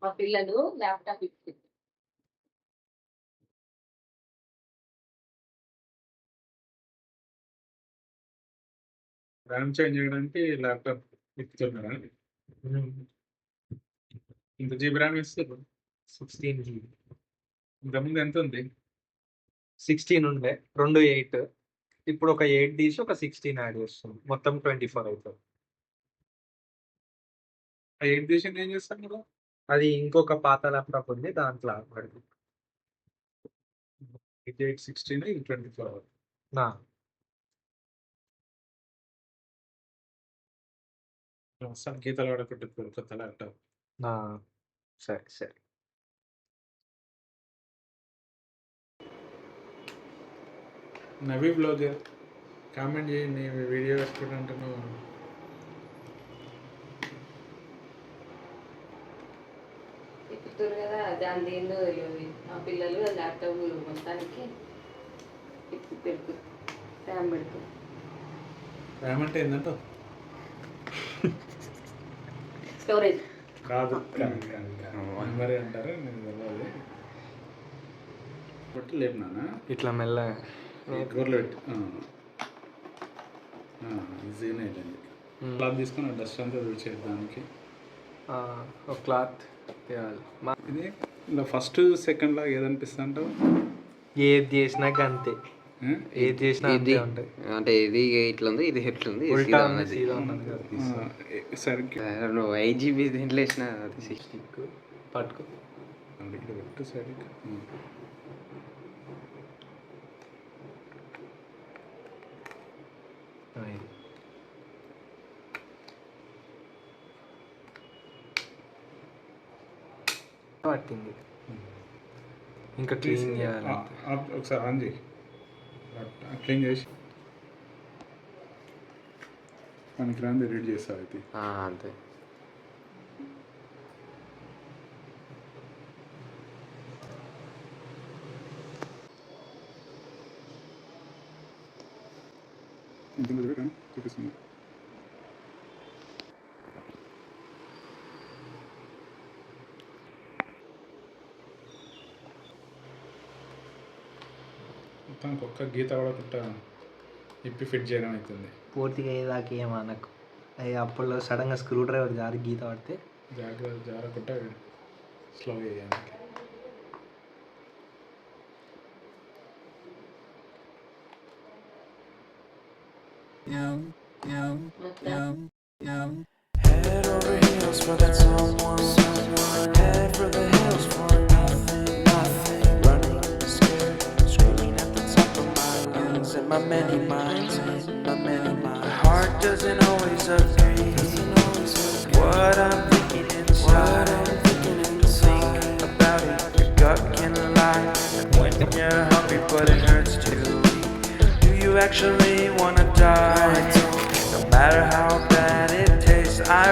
మా పిల్లలు ల్యాప్టాప్ ఇచ్చి ర్యామ్ చేంజ్ చేయడానికి ల్యాప్టాప్ ఇస్తున్నారా? ఇంత జీబీ ర్యామ్ ఇస్తారు? 16 GB. ఇంతకుముందు ఎంత ఉంది? 16 ఉండే 2 8. ఇప్పుడు ఒక 8 తీసి ఒక 16 యాడ్ చేస్తుంది, మొత్తం 24 అవుతుంది. ఆ 8 దేశం ఏం చేస్తాను కదా? అది ఇంకొక పాత ల్యాప్టాప్ ఉంది, దాంట్లో పడింది. ఇది 816 ఇది 24 నా గీతలు ఆడకుంటుంది కొత్త ల్యాప్టాప్. నా సరే సరే. నవీ బ్లాగర్ కామెంట్ చేయండి, వీడియో వేసుకుంటాను. తిప్పుతారు కదా, దాని ఏందో తెలియదు. మా పిల్లలు ల్యాప్టాప్ మొత్తానికి పెడుతు ర్యామ్ పెడుతుంది. ర్యామ్ అంటే ఏంటంటే స్టోరేజ్ కాదు, మెమరీ అంటారు. నేను తెలియదు బట్టి లేపినా ఇట్లా మెల్ల గోర్లు పెట్టి ఈజీనే అయిపోయింది. క్లాత్ తీసుకొని డస్ట్ అంతా తుడిచేయడానికి ఒక క్లాత్ తేవాలి. ఇది ఇలా ఫస్ట్ సెకండ్ లాగా ఏదనిపిస్తుంది అంటావు? ఏది చేసినా అంతే, ఏది చేసినా అంతే ఉంటుంది. అంటే ఇది ఇట్లా ఉంది, ఇది ఎట్లా ఉంది, ఉల్టా ఉంది, సీదా ఉన్నది కదా. సరికి నువ్వు 8 GB దీంట్లో వేసిన అది 60 పట్టుకో. ఇక్కడ పెట్టు సరికి. పట్టింది, ఇంకా క్లీన్ చేయాలి. ఒకసారి ఆన్ చేయి, క్లీన్ చేసి మనకి రాంది రెడీ చేస్తా అయితే అంతే. చూపిస్తుంది. మొత్తానికి ఒక్క గీత పడకుండా ఇప్పి ఫిట్ చేయడం అవుతుంది. పూర్తిగా అయ్యేదాకా ఏమనకు. అవి అప్పుడు సడన్గా స్క్రూ డ్రైవర్ జారి గీత పడితే జాగ్రత్త జారకుండా స్లో చేయడానికి. Head over heels for that someone. Head for the hills for nothing. Running, scared, screaming at the top of my lungs. In my many minds, my heart doesn't always agree. What I'm thinking inside, think about it. Your gut can lie. And when you're hungry, but it hurts to eat. Do you actually wanna die? No matter how bad it tastes, I